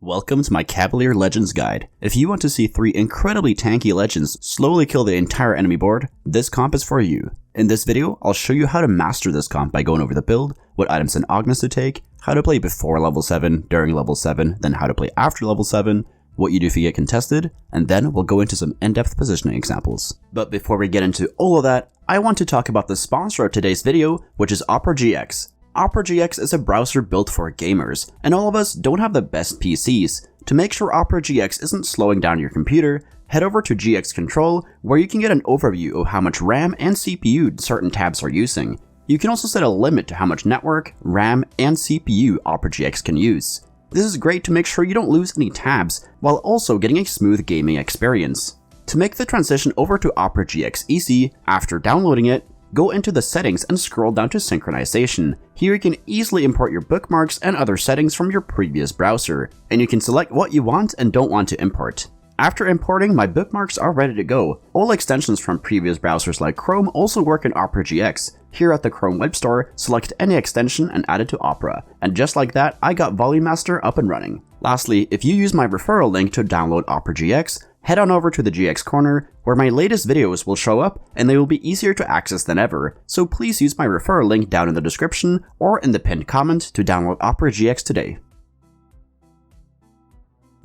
Welcome to my Cavalier Legends guide. If you want to see 3 incredibly tanky legends slowly kill the entire enemy board, this comp is for you. In this video, I'll show you how to master this comp by going over the build, what items and augments to take, how to play before level 7, during level 7, then how to play after level 7, what you do if you get contested, and then we'll go into some in-depth positioning examples. But before we get into all of that, I want to talk about the sponsor of today's video, which is Opera GX. Opera GX is a browser built for gamers, and all of us don't have the best PCs. To make sure Opera GX isn't slowing down your computer, head over to GX Control, where you can get an overview of how much RAM and CPU certain tabs are using. You can also set a limit to how much network, RAM, and CPU Opera GX can use. This is great to make sure you don't lose any tabs, while also getting a smooth gaming experience. To make the transition over to Opera GX easy, after downloading it, go into the settings and scroll down to synchronization. Here you can easily import your bookmarks and other settings from your previous browser, and you can select what you want and don't want to import. After importing, my bookmarks are ready to go. All extensions from previous browsers like Chrome also work in Opera GX. Here at the Chrome Web Store, select any extension and add it to Opera. And just like that, I got Volume Master up and running. Lastly, if you use my referral link to download Opera GX, head on over to the GX corner, where my latest videos will show up and they will be easier to access than ever, so please use my referral link down in the description or in the pinned comment to download Opera GX today.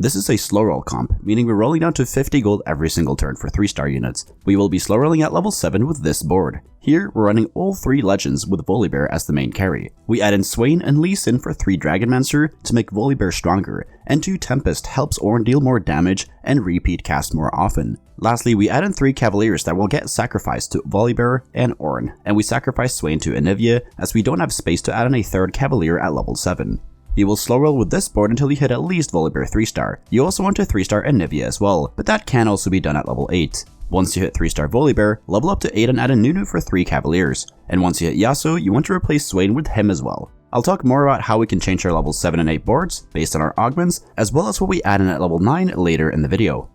This is a slow roll comp, meaning we're rolling down to 50 gold every single turn for 3-star units. We will be slow rolling at level 7 with this board. Here, we're running all 3 legends with Volibear as the main carry. We add in Swain and Lee Sin for 3 Dragonmancer to make Volibear stronger, and 2 Tempest helps Ornn deal more damage and repeat cast more often. Lastly, we add in 3 Cavaliers that will get sacrificed to Volibear and Ornn, and we sacrifice Swain to Anivia as we don't have space to add in a 3rd Cavalier at level 7. You will slow roll with this board until you hit at least Volibear 3-star. You also want to 3-star Anivia as well, but that can also be done at level 8. Once you hit 3-star Volibear, level up to 8 and add a Nunu for 3 Cavaliers. And once you hit Yasuo, you want to replace Swain with him as well. I'll talk more about how we can change our level 7 and 8 boards based on our augments, as well as what we add in at level 9 later in the video.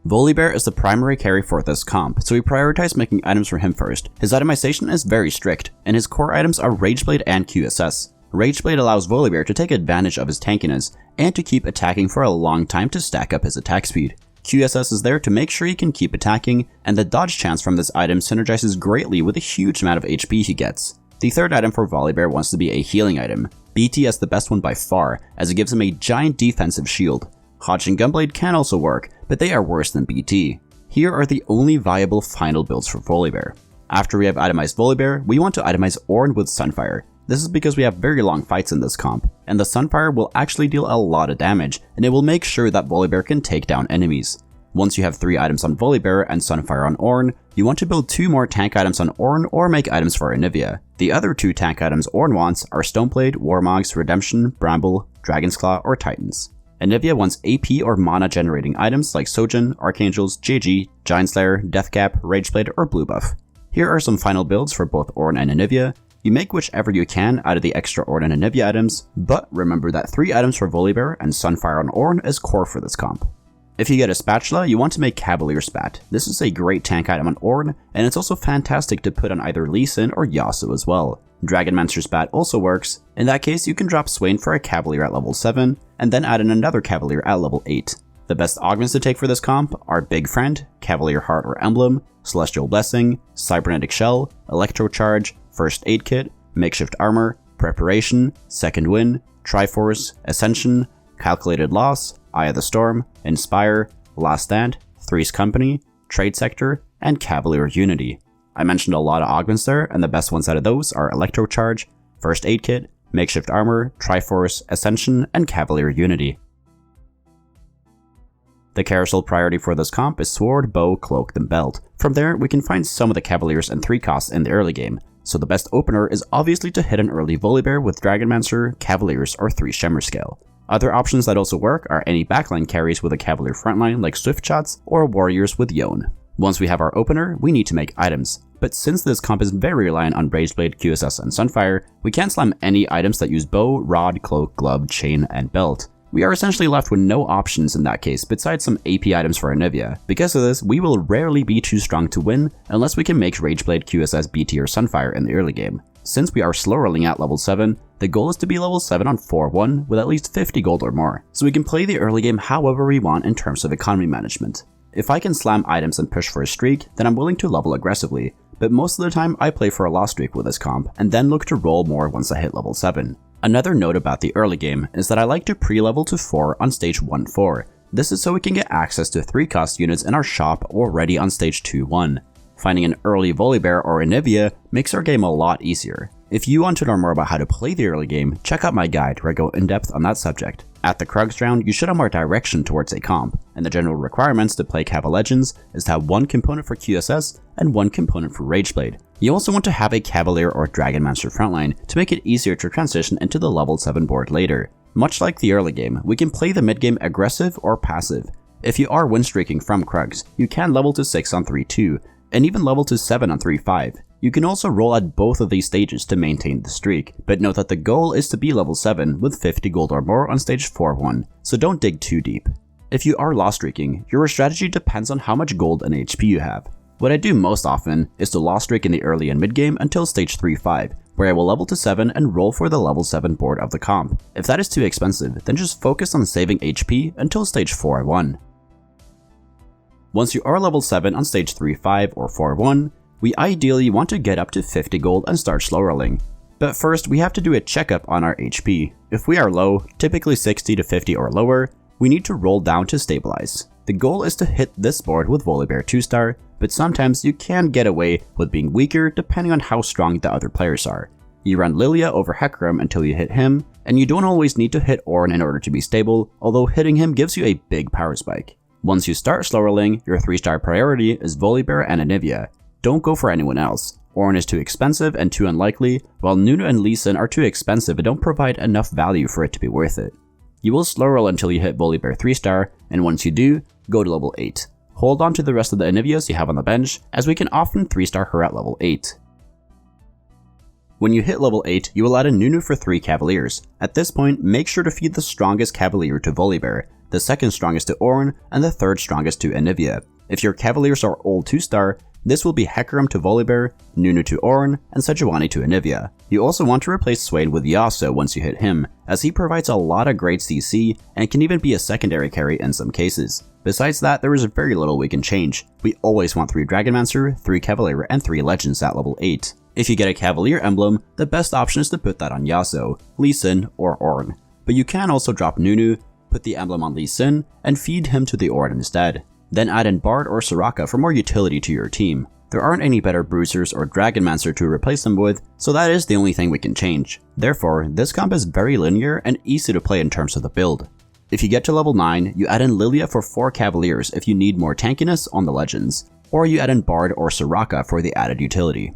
Volibear is the primary carry for this comp, so we prioritize making items for him first. His itemization is very strict, and his core items are Rageblade and QSS. Rageblade allows Volibear to take advantage of his tankiness and to keep attacking for a long time to stack up his attack speed. QSS is there to make sure he can keep attacking, and the dodge chance from this item synergizes greatly with the huge amount of HP he gets. The 3rd item for Volibear wants to be a healing item. BT is the best one by far, as it gives him a giant defensive shield. Hodge and Gunblade can also work, but they are worse than BT. Here are the only viable final builds for Volibear. After we have itemized Volibear, we want to itemize Ornn with Sunfire. This is because we have very long fights in this comp, and the Sunfire will actually deal a lot of damage, and it will make sure that Volibear can take down enemies. Once you have 3 items on Volibear and Sunfire on Ornn, you want to build 2 more tank items on Ornn or make items for Anivia. The other 2 tank items Ornn wants are Stoneblade, Warmogs, Redemption, Bramble, Dragon's Claw, or Titans. Anivia wants AP or mana generating items like Sojin, Archangels, JG, Giant Slayer, Deathcap, Rageblade, or Blue Buff. Here are some final builds for both Ornn and Anivia. You make whichever you can out of the extra Ornn and Anivia items, but remember that 3 items for Volibear and Sunfire on Ornn is core for this comp. If you get a spatula, you want to make Cavalier Spat. This is a great tank item on Ornn, and it's also fantastic to put on either Lee Sin or Yasuo as well. Dragonmancer Spat also works. In that case, you can drop Swain for a Cavalier at level 7, and then add in another Cavalier at level 8. The best augments to take for this comp are Big Friend, Cavalier Heart or Emblem, Celestial Blessing, Cybernetic Shell, Electro Charge, First Aid Kit, Makeshift Armor, Preparation, Second Wind, Triforce, Ascension, Calculated Loss, Eye of the Storm, Inspire, Last Stand, Three's Company, Trade Sector, and Cavalier Unity. I mentioned a lot of augments there, and the best ones out of those are Electro Charge, First Aid Kit, Makeshift Armor, Triforce, Ascension, and Cavalier Unity. The carousel priority for this comp is Sword, Bow, Cloak, then Belt. From there, we can find some of the Cavaliers and 3 costs in the early game, so the best opener is obviously to hit an early Volibear with Dragonmancer, Cavaliers, or 3 Shimmer Scale. Other options that also work are any backline carries with a Cavalier frontline like Swift Shots, or Warriors with Yone. Once we have our opener, we need to make items. But since this comp is very reliant on Rageblade, QSS, and Sunfire, we can't slam any items that use Bow, Rod, Cloak, Glove, Chain, and Belt. We are essentially left with no options in that case besides some AP items for Anivia. Because of this, we will rarely be too strong to win unless we can make Rageblade, QSS, BT, or Sunfire in the early game. Since we are slow rolling at level 7, the goal is to be level 7 on 4-1 with at least 50 gold or more, so we can play the early game however we want in terms of economy management. If I can slam items and push for a streak, then I'm willing to level aggressively, but most of the time I play for a loss streak with this comp and then look to roll more once I hit level 7. Another note about the early game is that I like to pre-level to 4 on stage 1-4. This is so we can get access to 3-cost units in our shop already on stage 2-1. Finding an early Volibear or Anivia makes our game a lot easier. If you want to learn more about how to play the early game, check out my guide where I go in depth on that subject. At the Krugs round, you should have more direction towards a comp, and the general requirements to play CavaLegneds is to have one component for QSS and one component for Rageblade. You also want to have a Cavalier or Dragonmancer frontline to make it easier to transition into the level 7 board later. Much like the early game, we can play the mid game aggressive or passive. If you are win streaking from Krugs, you can level to 6 on 3-2, and even level to 7 on 3-5. You can also roll at both of these stages to maintain the streak, but note that the goal is to be level 7 with 50 gold or more on stage 4-1, so don't dig too deep. If you are loss streaking, your strategy depends on how much gold and HP you have. What I do most often is to loss streak in the early and mid game until stage 3-5, where I will level to 7 and roll for the level 7 board of the comp. If that is too expensive, then just focus on saving HP until stage 4-1. Once you are level 7 on stage 3-5 or 4-1, we ideally want to get up to 50 gold and start slow rolling. But first, we have to do a checkup on our HP. If we are low, typically 60 to 50 or lower, we need to roll down to stabilize. The goal is to hit this board with Volibear 2-star, but sometimes you can get away with being weaker depending on how strong the other players are. You run Lilia over Hecarim until you hit him, and you don't always need to hit Ornn in order to be stable, although hitting him gives you a big power spike. Once you start slow rolling, your 3-star priority is Volibear and Anivia. Don't go for anyone else. Ornn is too expensive and too unlikely, while Nunu and Lee Sin are too expensive and don't provide enough value for it to be worth it. You will slow roll until you hit Volibear 3-star, and once you do, go to level 8. Hold on to the rest of the Anivias you have on the bench, as we can often 3-star her at level 8. When you hit level 8, you will add a Nunu for 3 Cavaliers. At this point, make sure to feed the strongest Cavalier to Volibear, the second strongest to Ornn, and the third strongest to Anivia. If your Cavaliers are all 2-star, this will be Hecarim to Volibear, Nunu to Ornn, and Sejuani to Anivia. You also want to replace Swain with Yasuo once you hit him, as he provides a lot of great CC and can even be a secondary carry in some cases. Besides that, there is very little we can change. We always want 3 Dragonmancer, 3 Cavalier, and 3 Legends at level 8. If you get a Cavalier emblem, the best option is to put that on Yasuo, Lee Sin, or Ornn. But you can also drop Nunu, put the emblem on Lee Sin, and feed him to the Ornn instead. Then add in Bard or Soraka for more utility to your team. There aren't any better Bruisers or Dragonmancer to replace them with, so that is the only thing we can change. Therefore, this comp is very linear and easy to play in terms of the build. If you get to level 9, you add in Lilia for 4 Cavaliers if you need more tankiness on the Legends, or you add in Bard or Soraka for the added utility.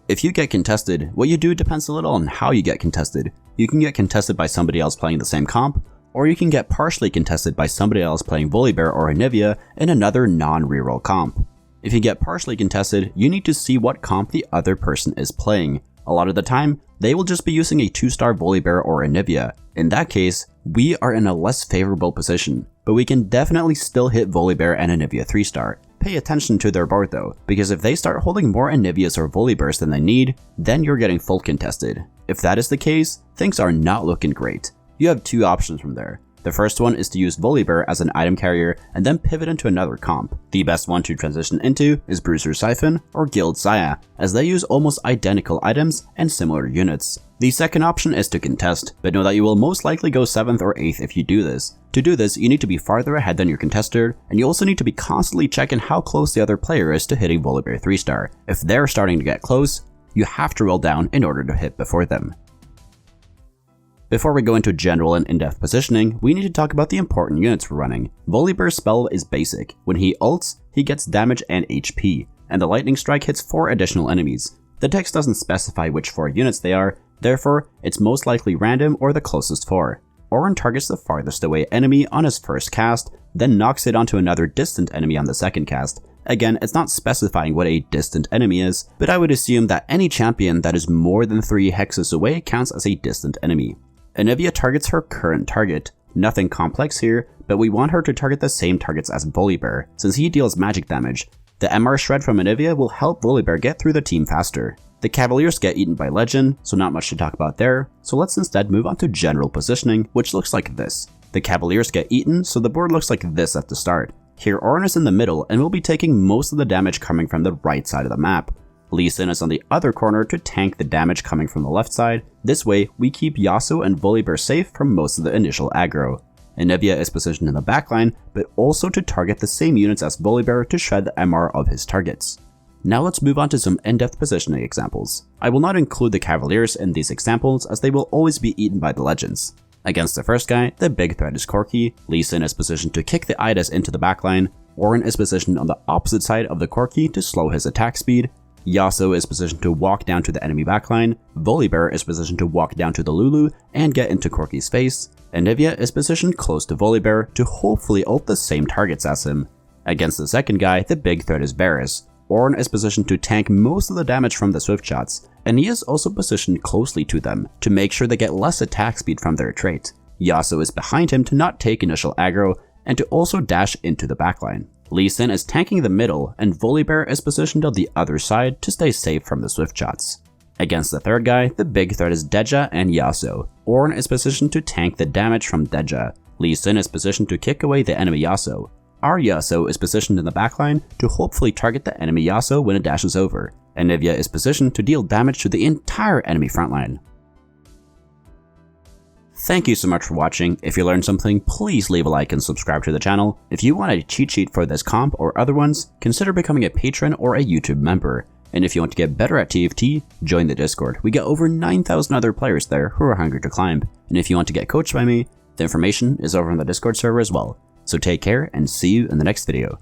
If you get contested, what you do depends a little on how you get contested. You can get contested by somebody else playing the same comp, or you can get partially contested by somebody else playing Volibear or Anivia in another non-reroll comp. If you get partially contested, you need to see what comp the other person is playing. A lot of the time, they will just be using a 2-star Volibear or Anivia. In that case, we are in a less favorable position, but we can definitely still hit Volibear and Anivia 3-star. Pay attention to their board though, because if they start holding more Anivias or Volibears than they need, then you're getting full contested. If that is the case, things are not looking great. You have 2 options from there. The first one is to use Volibear as an item carrier and then pivot into another comp. The best one to transition into is Bruiser Siphon or Guild Saya, as they use almost identical items and similar units. The second option is to contest, but know that you will most likely go 7th or 8th if you do this. To do this, you need to be farther ahead than your contester, and you also need to be constantly checking how close the other player is to hitting Volibear 3-star. If they're starting to get close, you have to roll down in order to hit before them. Before we go into general and in-depth positioning, we need to talk about the important units we're running. Volibear's spell is basic. When he ults, he gets damage and HP, and the lightning strike hits 4 additional enemies. The text doesn't specify which 4 units they are, therefore it's most likely random or the closest 4. Ornn targets the farthest away enemy on his first cast, then knocks it onto another distant enemy on the second cast. Again, it's not specifying what a distant enemy is, but I would assume that any champion that is more than 3 hexes away counts as a distant enemy. Anivia targets her current target. Nothing complex here, but we want her to target the same targets as Volibear, since he deals magic damage. The MR Shred from Anivia will help Volibear get through the team faster. The Cavaliers get eaten by Legend, so not much to talk about there, so let's instead move on to general positioning, which looks like this. The Cavaliers get eaten, so the board looks like this at the start. Here Auron is in the middle and will be taking most of the damage coming from the right side of the map. Lee Sin is on the other corner to tank the damage coming from the left side. This way, we keep Yasuo and Volibear safe from most of the initial aggro. Anivia is positioned in the backline, but also to target the same units as Volibear to shred the MR of his targets. Now let's move on to some in-depth positioning examples. I will not include the Cavaliers in these examples as they will always be eaten by the Legends. Against the first guy, the big threat is Corki. Lee Sin is positioned to kick the Idas into the backline. Auron is positioned on the opposite side of the Corki to slow his attack speed. Yasuo is positioned to walk down to the enemy backline. Volibear is positioned to walk down to the Lulu and get into Corki's face. Anivia is positioned close to Volibear to hopefully ult the same targets as him. Against the second guy, the big threat is Varus. Auron is positioned to tank most of the damage from the swift shots, and he is also positioned closely to them to make sure they get less attack speed from their trait. Yasuo is behind him to not take initial aggro and to also dash into the backline. Lee Sin is tanking the middle, and Volibear is positioned on the other side to stay safe from the swift shots. Against the third guy, the big threat is Deja and Yasuo. Auron is positioned to tank the damage from Deja. Lee Sin is positioned to kick away the enemy Yasuo. Our Yasuo is positioned in the backline to hopefully target the enemy Yasuo when it dashes over. Anivia is positioned to deal damage to the entire enemy frontline. Thank you so much for watching. If you learned something, please leave a like and subscribe to the channel. If you want a cheat sheet for this comp or other ones, consider becoming a patron or a YouTube member. And if you want to get better at TFT, join the Discord. We got over 9,000 other players there who are hungry to climb. And if you want to get coached by me, the information is over on the Discord server as well. So take care and see you in the next video.